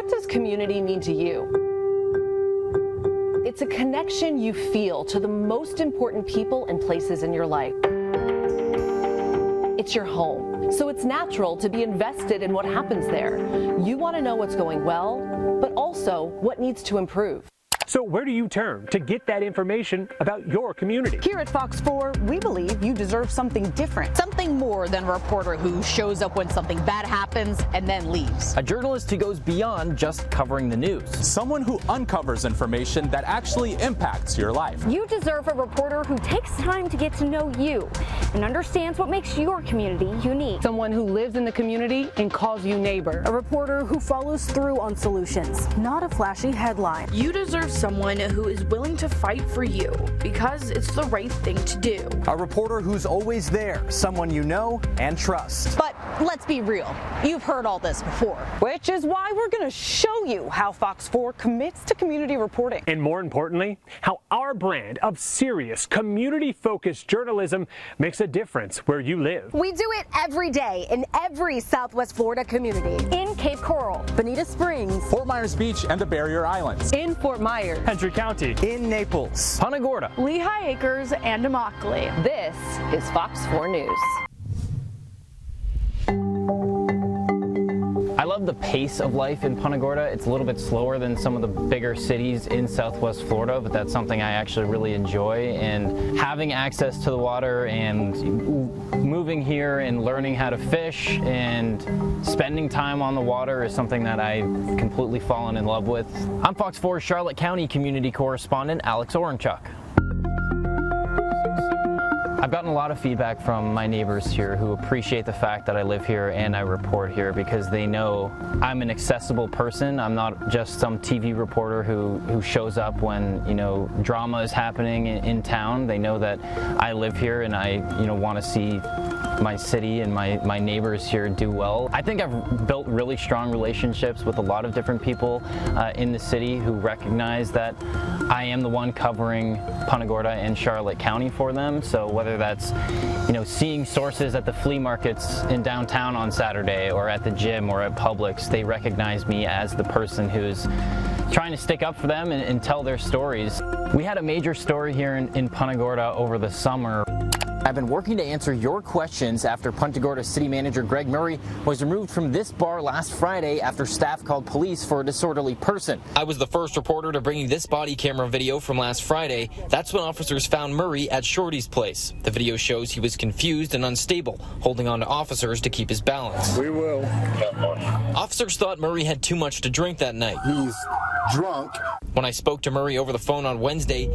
What does community mean to you? It's a connection you feel to the most important people and places in your life. It's your home, so it's natural to be invested in what happens there. You want to know what's going well, but also what needs to improve. So where do you turn to get that information about your community? Here at Fox 4, we believe you deserve something different. Something more than a reporter who shows up when something bad happens and then leaves. A journalist who goes beyond just covering the news. Someone who uncovers information that actually impacts your life. You deserve a reporter who takes time to get to know you and understands what makes your community unique. Someone who lives in the community and calls you neighbor. A reporter who follows through on solutions, not a flashy headline. You deserve someone who is willing to fight for you because it's the right thing to do. A reporter who's always there, someone you know and trust. But let's be real, you've heard all this before. Which is why we're going to show you how Fox 4 commits to community reporting. And more importantly, how our brand of serious, community-focused journalism makes a difference where you live. We do it every day in every Southwest Florida community. In Cape Coral, Bonita Springs, Fort Myers Beach and the Barrier Islands. In Fort Myers, Hendry County, In Naples, Punta Gorda, Lehigh Acres, and Immokalee. this is Fox 4 News. I love the pace of life in Punta Gorda. It's a little bit slower than some of the bigger cities in Southwest Florida, but that's something I actually really enjoy. And having access to the water and moving here and learning how to fish and spending time on the water is something that I've completely fallen in love with. I'm Fox 4's Charlotte County community correspondent Alex Orenchuk. I've gotten a lot of feedback from my neighbors here who appreciate the fact that I live here and I report here because they know I'm an accessible person. I'm not just some TV reporter who shows up when, drama is happening in town. They know that I live here and I, want to see my city and my neighbors here do well. I think I've built really strong relationships with a lot of different people in the city who recognize that I am the one covering Punta Gorda and Charlotte County for them. So whether that's, seeing sources at the flea markets in downtown on Saturday or at the gym or at Publix, they recognize me as the person who's trying to stick up for them and tell their stories. We had a major story here in Punta Gorda over the summer. I've been working to answer your questions after Punta Gorda City Manager Greg Murray was removed from this bar last Friday after staff called police for a disorderly person. I was the first reporter to bring you this body camera video from last Friday. That's when officers found Murray at Shorty's place. The video shows he was confused and unstable, holding on to officers to keep his balance. We will. Officers thought Murray had too much to drink that night. He's drunk. When I spoke to Murray over the phone on Wednesday,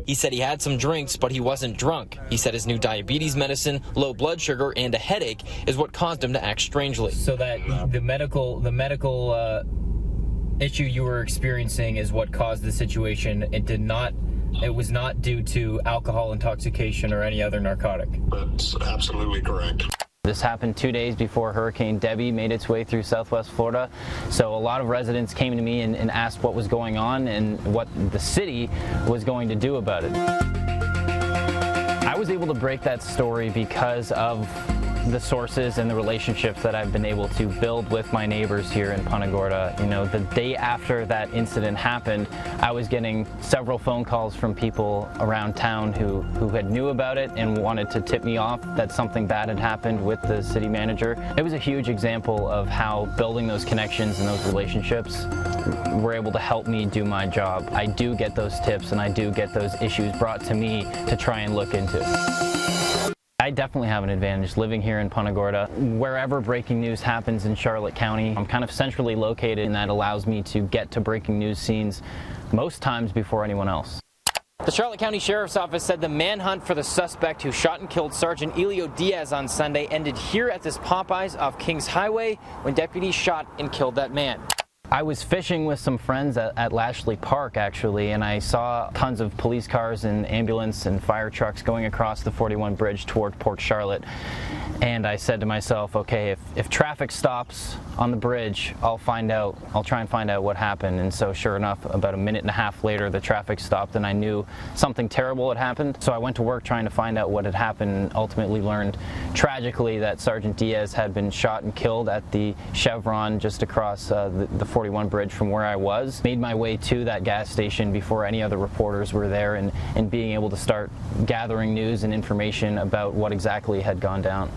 he said he had some drinks, but he wasn't drunk. He said his new diabetes medicine, low blood sugar, and a headache is what caused him to act strangely. So that the medical issue you were experiencing is what caused the situation. It was not due to alcohol intoxication or any other narcotic. That's absolutely correct. This happened 2 days before Hurricane Debbie made its way through Southwest Florida. So a lot of residents came to me and asked what was going on and what the city was going to do about it. I was able to break that story because of the sources and the relationships that I've been able to build with my neighbors here in Punta Gorda. The day after that incident happened, I was getting several phone calls from people around town who had knew about it and wanted to tip me off that something bad had happened with the city manager. It was a huge example of how building those connections and those relationships were able to help me do my job. I do get those tips and I do get those issues brought to me to try and look into. I definitely have an advantage living here in Punta Gorda. Wherever breaking news happens in Charlotte County, I'm kind of centrally located, and that allows me to get to breaking news scenes most times before anyone else. The Charlotte County Sheriff's Office said the manhunt for the suspect who shot and killed Sergeant Elio Diaz on Sunday ended here at this Popeyes off Kings Highway when deputies shot and killed that man. I was fishing with some friends at Lashley Park, actually, and I saw tons of police cars and ambulance and fire trucks going across the 41 bridge toward Port Charlotte. And I said to myself, okay, if traffic stops on the bridge, I'll try and find out what happened. And so sure enough, about a minute and a half later, the traffic stopped and I knew something terrible had happened. So I went to work trying to find out what had happened and ultimately learned tragically that Sergeant Diaz had been shot and killed at the Chevron just across the 41 bridge from where I was. Made my way to that gas station before any other reporters were there and being able to start gathering news and information about what exactly had gone down.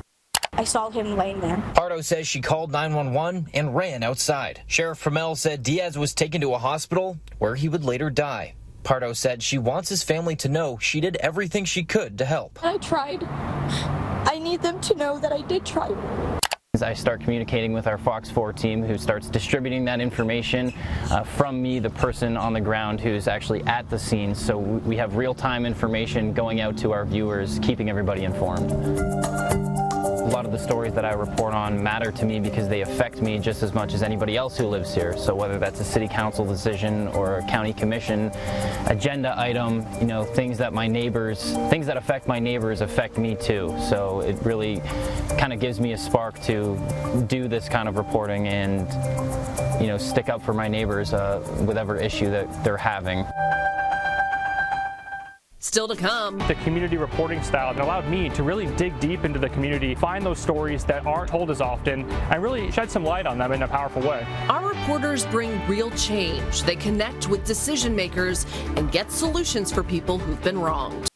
I saw him laying there. Pardo says she called 911 and ran outside. Sheriff Fromell said Diaz was taken to a hospital where he would later die. Pardo said she wants his family to know she did everything she could to help. I tried. I need them to know that I did try. I start communicating with our Fox 4 team, who starts distributing that information from me, the person on the ground who's actually at the scene. So we have real-time information going out to our viewers, keeping everybody informed. A lot of the stories that I report on matter to me because they affect me just as much as anybody else who lives here. So whether that's a city council decision or a county commission agenda item, you know, things that affect my neighbors affect me too. So it really kind of gives me a spark to do this kind of reporting and, you know, stick up for my neighbors with whatever issue that they're having. Still to come. The community reporting style that allowed me to really dig deep into the community, find those stories that aren't told as often, and really shed some light on them in a powerful way. Our reporters bring real change. They connect with decision makers and get solutions for people who've been wronged.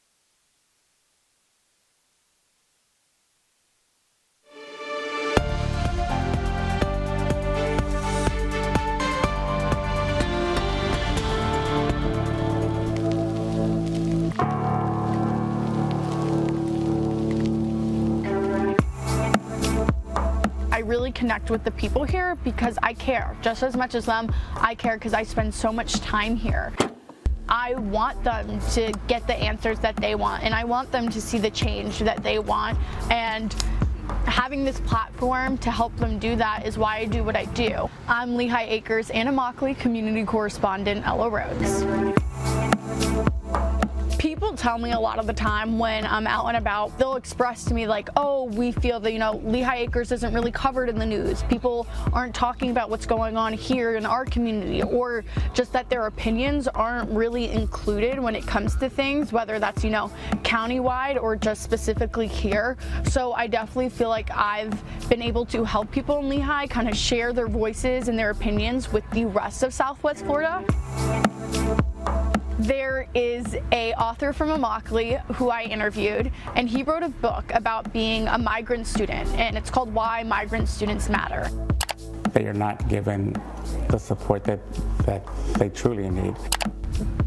I really connect with the people here because I care just as much as them. I care because I spend so much time here. I want them to get the answers that they want, and I want them to see the change that they want, and having this platform to help them do that is why I do what I do. I'm Lehigh Acres and Immokalee community correspondent Ella Rhodes. People tell me a lot of the time when I'm out and about, they'll express to me like, oh, we feel that, you know, Lehigh Acres isn't really covered in the news. People aren't talking about what's going on here in our community, or just that their opinions aren't really included when it comes to things, whether that's, you know, countywide or just specifically here. So I definitely feel like I've been able to help people in Lehigh kind of share their voices and their opinions with the rest of Southwest Florida. There is an author from Immokalee who I interviewed, and he wrote a book about being a migrant student, and it's called Why Migrant Students Matter. They are not given the support that they truly need.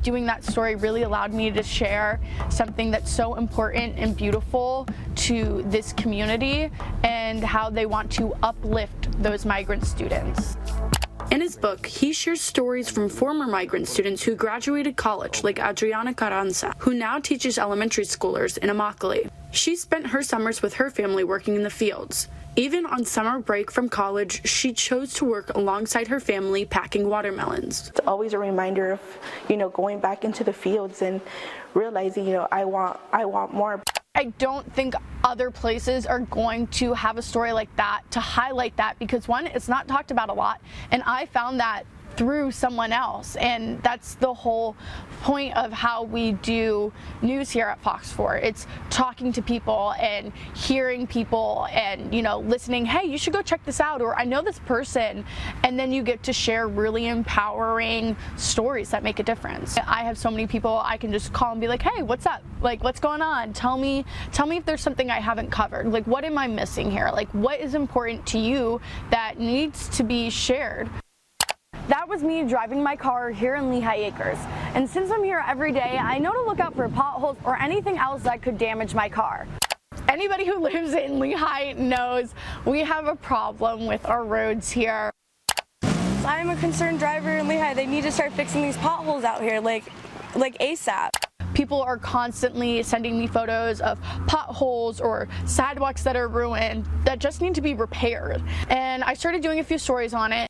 Doing that story really allowed me to share something that's so important and beautiful to this community and how they want to uplift those migrant students. In his book, he shares stories from former migrant students who graduated college, like Adriana Carranza, who now teaches elementary schoolers in Immokalee. She spent her summers with her family working in the fields. Even on summer break from college, she chose to work alongside her family packing watermelons. It's always a reminder of, you know, going back into the fields and realizing, you know, I want more. I don't think other places are going to have a story like that to highlight that, because one, it's not talked about a lot, and I found that through someone else, and that's the whole point of how we do news here at Fox 4. It's talking to people and hearing people and, you know, listening, hey, you should go check this out, or I know this person, and then you get to share really empowering stories that make a difference. I have so many people I can just call and be like, hey, what's up? Like, what's going on? Tell me if there's something I haven't covered. Like, what am I missing here? Like, what is important to you that needs to be shared? That was me driving my car here in Lehigh Acres. And since I'm here every day, I know to look out for potholes or anything else that could damage my car. Anybody who lives in Lehigh knows we have a problem with our roads here. I'm a concerned driver in Lehigh. They need to start fixing these potholes out here, like ASAP. People are constantly sending me photos of potholes or sidewalks that are ruined that just need to be repaired. And I started doing a few stories on it.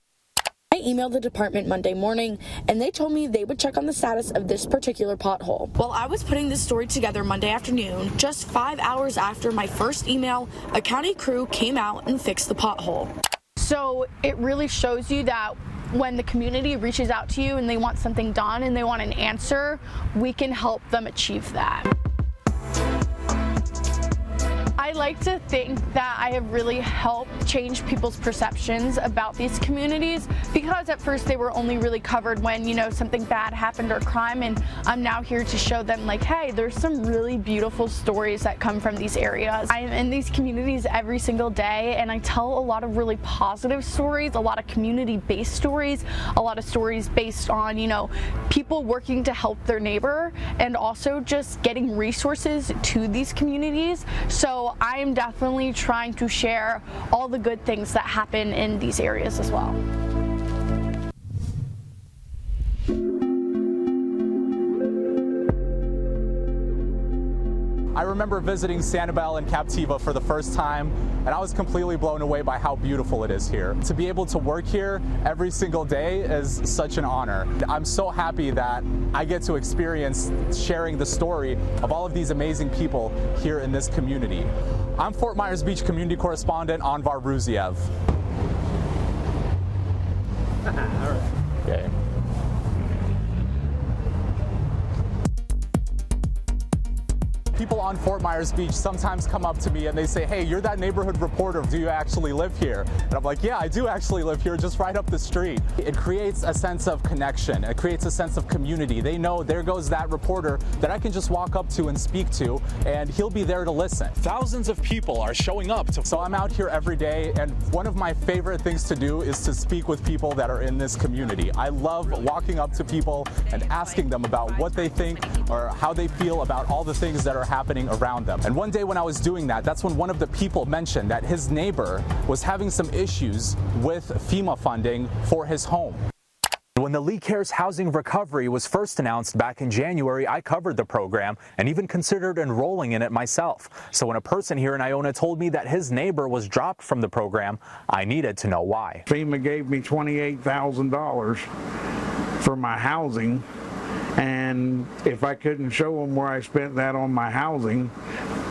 I I emailed the department Monday morning, and they told me they would check on the status of this particular pothole. While I was putting this story together Monday afternoon, just 5 hours after my first email, a county crew came out and fixed the pothole. So it really shows you that when the community reaches out to you and they want something done and they want an answer, we can help them achieve that. I like to think that I have really helped change people's perceptions about these communities, because at first they were only really covered when, you know, something bad happened or crime, and I'm now here to show them, like, hey, there's some really beautiful stories that come from these areas. I am in these communities every single day, and I tell a lot of really positive stories, a lot of community-based stories, a lot of stories based on, you know, people working to help their neighbor, and also just getting resources to these communities. So I am definitely trying to share all the good things that happen in these areas as well. I remember visiting Sanibel and Captiva for the first time, and I was completely blown away by how beautiful it is here. To be able to work here every single day is such an honor. I'm so happy that I get to experience sharing the story of all of these amazing people here in this community. I'm Fort Myers Beach community correspondent Anvar Ruziev. All right. Okay. People on Fort Myers Beach sometimes come up to me and they say, hey, you're that neighborhood reporter, do you actually live here? And I'm like, yeah, I do actually live here, just right up the street. It creates a sense of connection. It creates a sense of community. They know there goes that reporter that I can just walk up to and speak to, and he'll be there to listen. Thousands of people are showing up. So I'm out here every day, and one of my favorite things to do is to speak with people that are in this community. I love walking up to people and asking them about what they think or how they feel about all the things that are happening around them. And one day when I was doing that, that's when one of the people mentioned that his neighbor was having some issues with FEMA funding for his home. When the Lehigh Acres housing recovery was first announced back in January, I covered the program and even considered enrolling in it myself. So when a person here in Iona told me that his neighbor was dropped from the program, I needed to know why. FEMA gave me $28,000 for my housing, and if I couldn't show them where I spent that on my housing,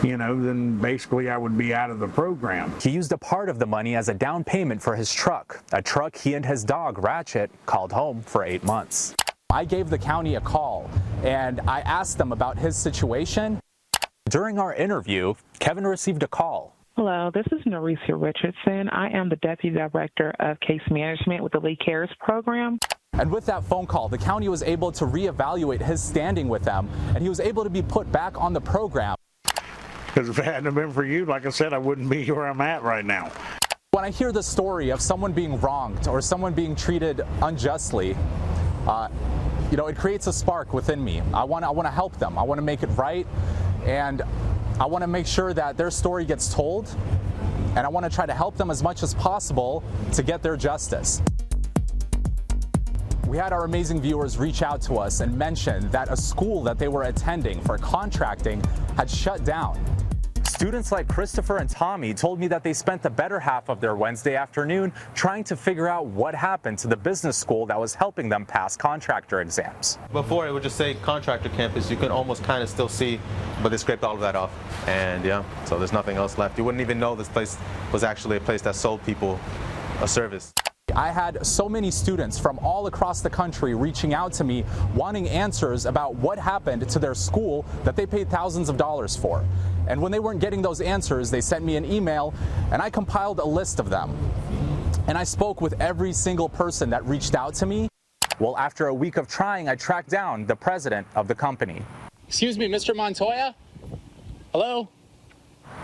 you know, then basically I would be out of the program. He used a part of the money as a down payment for his truck, a truck he and his dog, Ratchet, called home for 8 months. I gave the county a call and I asked them about his situation. During our interview, Kevin received a call. Hello, this is Norisa Richardson. I am the Deputy Director of Case Management with the Lehigh Acres program. And with that phone call, the county was able to reevaluate his standing with them, and he was able to be put back on the program. Because if it hadn't been for you, like I said, I wouldn't be where I'm at right now. When I hear the story of someone being wronged or someone being treated unjustly, you know, it creates a spark within me. I want to help them. I want to make it right, and I want to make sure that their story gets told, and I want to try to help them as much as possible to get their justice. We had our amazing viewers reach out to us and mention that a school that they were attending for contracting had shut down. Students like Christopher and Tommy told me that they spent the better half of their Wednesday afternoon trying to figure out what happened to the business school that was helping them pass contractor exams. Before it would just say contractor campus, you could almost kind of still see, but they scraped all of that off. And yeah, so there's nothing else left. You wouldn't even know this place was actually a place that sold people a service. I had so many students from all across the country reaching out to me wanting answers about what happened to their school that they paid thousands of dollars for. And when they weren't getting those answers, they sent me an email, and I compiled a list of them. And I spoke with every single person that reached out to me. Well, after a week of trying, I tracked down the president of the company. Excuse me, Mr. Montoya? Hello?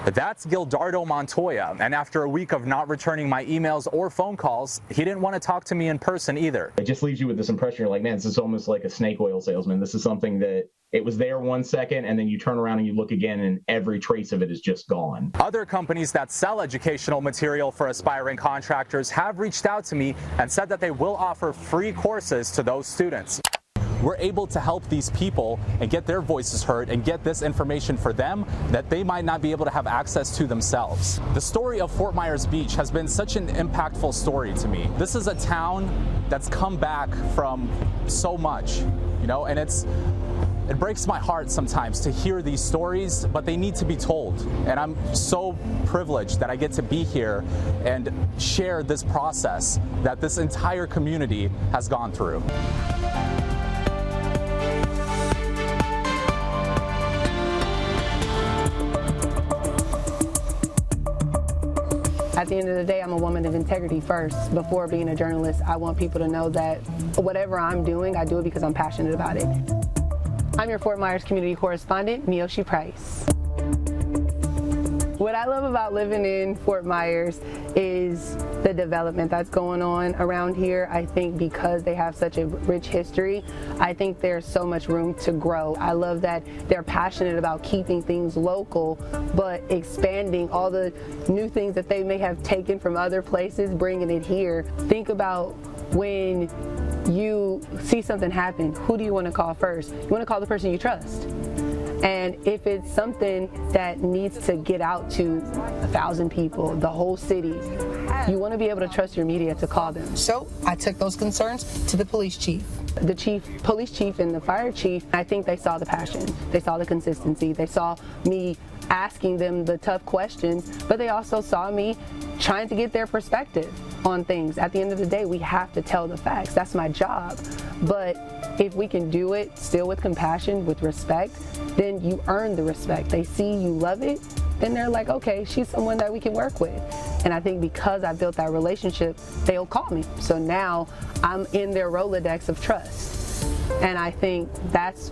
That's Gildardo Montoya, and after a week of not returning my emails or phone calls, he didn't want to talk to me in person either. It just leaves you with this impression, you're like, man, this is almost like a snake oil salesman. This is something that it was there 1 second, and then you turn around and you look again, and every trace of it is just gone. Other companies that sell educational material for aspiring contractors have reached out to me and said that they will offer free courses to those students. we're able to help these people and get their voices heard and get this information for them that they might not be able to have access to themselves. The story of Fort Myers Beach has been such an impactful story to me. This is a town that's come back from so much, you know, and it breaks my heart sometimes to hear these stories, but they need to be told. And I'm so privileged that I get to be here and share this process that this entire community has gone through. At the end of the day, I'm a woman of integrity first. Before being a journalist, I want people to know that whatever I'm doing, I do it because I'm passionate about it. I'm your Fort Myers community correspondent, Miyoshi Price. What I love about living in Fort Myers is the development that's going on around here. I think because they have such a rich history, I think there's so much room to grow. I love that they're passionate about keeping things local, but expanding all the new things that they may have taken from other places, bringing it here. Think about when you see something happen, who do you want to call first? You want to call the person you trust. And if it's something that needs to get out to 1,000 people, the whole city, you want to be able to trust your media to call them. So I took those concerns to the police chief. The police chief and the fire chief, I think they saw the passion. They saw the consistency. They saw me asking them the tough questions, but they also saw me trying to get their perspective on things. At the end of the day, we have to tell the facts. That's my job. But if we can do it still with compassion, with respect, then you earn the respect. They see you love it, then they're like, okay, she's someone that we can work with. And I think because I built that relationship, they'll call me. So now I'm in their Rolodex of trust. And I think that's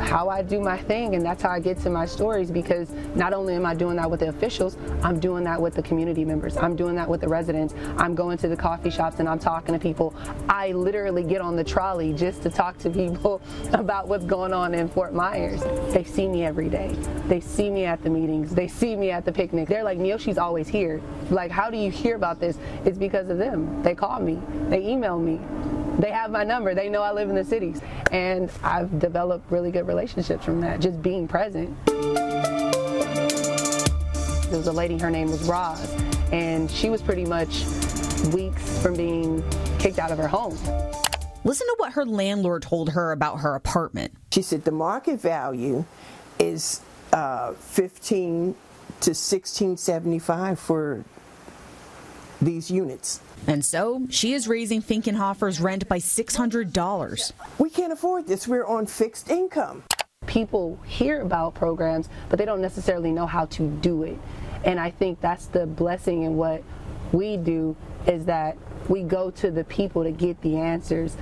how I do my thing, and that's how I get to my stories, because not only am I doing that with the officials, I'm doing that with the community members. I'm doing that with the residents. I'm going to the coffee shops and I'm talking to people. I literally get on the trolley just to talk to people about what's going on in Fort Myers. They see me every day. They see me at the meetings. They see me at the picnic. They're like, Miyoshi's always here. Like, how do you hear about this? It's because of them. They call me. They email me. They have my number. They know I live in the cities. And I've developed really good relationships from that, just being present. There was a lady, her name was Roz, and she was pretty much weeks from being kicked out of her home. Listen to what her landlord told her about her apartment. She said the market value is $15 to $16.75 for these units. And so she is raising Finkenhofer's rent by $600. We can't afford this. We're on fixed income. People hear about programs, but they don't necessarily know how to do it. And I think that's the blessing in what we do, is that we go to the people to get the answers.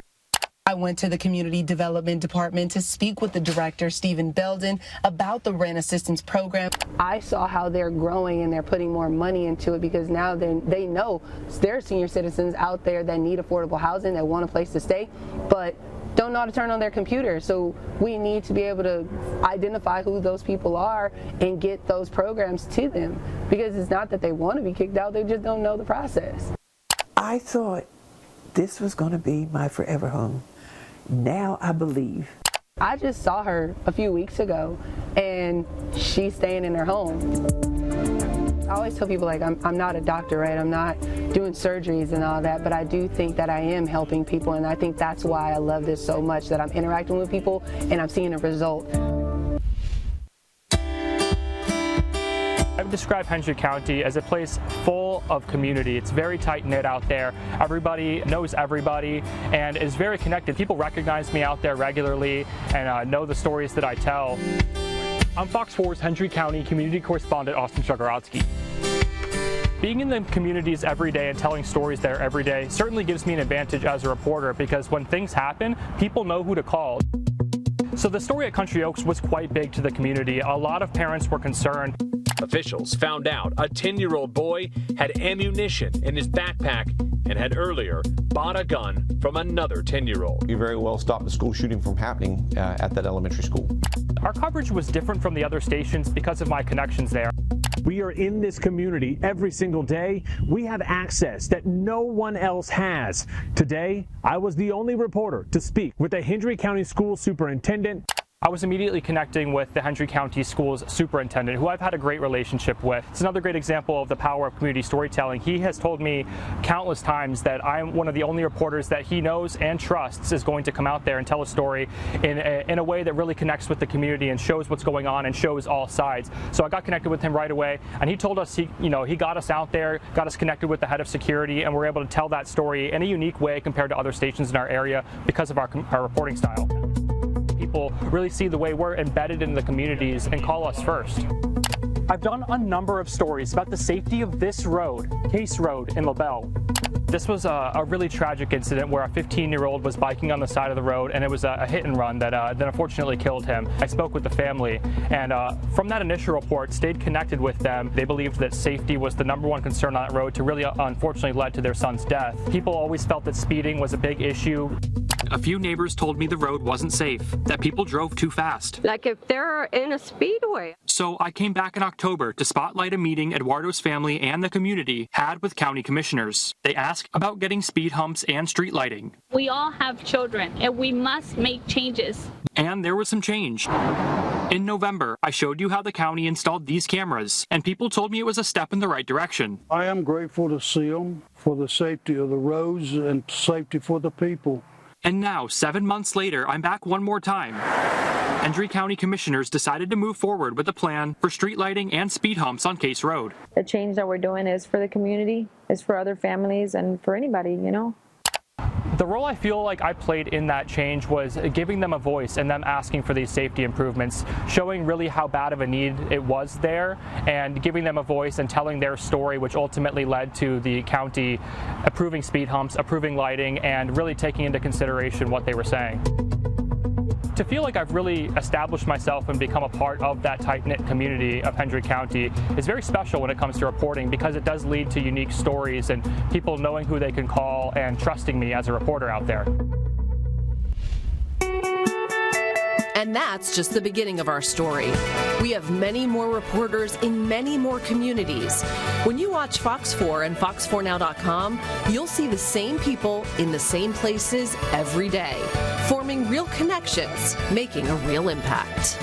I went to the Community Development Department to speak with the director, Stephen Belden, about the rent assistance program. I saw how they're growing and they're putting more money into it, because now they know there are senior citizens out there that need affordable housing, that want a place to stay, but don't know how to turn on their computer. So we need to be able to identify who those people are and get those programs to them, because it's not that they want to be kicked out, they just don't know the process. I thought this was going to be my forever home. Now I believe. I just saw her a few weeks ago, and she's staying in her home. I always tell people, like, I'm not a doctor, right? I'm not doing surgeries and all that, but I do think that I am helping people, and I think that's why I love this so much, that I'm interacting with people and I'm seeing a result. I would describe Hendry County as a place full of community. It's very tight-knit out there. Everybody knows everybody and is very connected. People recognize me out there regularly and know the stories that I tell. I'm Fox 4's Hendry County community correspondent Austin Shugorodsky. Being in the communities every day and telling stories there every day certainly gives me an advantage as a reporter, because when things happen, people know who to call. So the story at Country Oaks was quite big to the community. A lot of parents were concerned. Officials found out a 10-year-old boy had ammunition in his backpack and had earlier bought a gun from another 10-year-old. You very well stopped the school shooting from happening at that elementary school. Our coverage was different from the other stations because of my connections there. We are in this community every single day. We have access that no one else has. Today, I was the only reporter to speak with the Hendry County School Superintendent. I was immediately connecting with the Hendry County Schools Superintendent, who I've had a great relationship with. It's another great example of the power of community storytelling. He has told me countless times that I'm one of the only reporters that he knows and trusts is going to come out there and tell a story in a way that really connects with the community and shows what's going on and shows all sides. So I got connected with him right away, and he told us he got us out there, got us connected with the head of security, and we're able to tell that story in a unique way compared to other stations in our area because of our reporting style. People really see the way we're embedded in the communities and call us first. I've done a number of stories about the safety of this road, Case Road in LaBelle. This was a really tragic incident where a 15-year-old was biking on the side of the road, and it was a hit and run that unfortunately killed him. I spoke with the family, and from that initial report, stayed connected with them. They believed that safety was the #1 concern on that road to really unfortunately led to their son's death. People always felt that speeding was a big issue. A few neighbors told me the road wasn't safe, that people drove too fast. Like if they're in a speedway. So I came back in October to spotlight a meeting Eduardo's family and the community had with county commissioners. They asked about getting speed humps and street lighting. We all have children, and we must make changes. And there was some change. In November, I showed you how the county installed these cameras, and people told me it was a step in the right direction. I am grateful to see them for the safety of the roads and safety for the people. And now, 7 months later, I'm back one more time. Hendry County commissioners decided to move forward with a plan for street lighting and speed humps on Case Road. The change that we're doing is for the community, is for other families, and for anybody, you know. The role I feel like I played in that change was giving them a voice and them asking for these safety improvements, showing really how bad of a need it was there, and giving them a voice and telling their story, which ultimately led to the county approving speed humps, approving lighting, and really taking into consideration what they were saying. To feel like I've really established myself and become a part of that tight-knit community of Hendry County is very special when it comes to reporting, because it does lead to unique stories and people knowing who they can call and trusting me as a reporter out there. And that's just the beginning of our story. We have many more reporters in many more communities. When you watch Fox 4 and fox4now.com, you'll see the same people in the same places every day, forming real connections, making a real impact.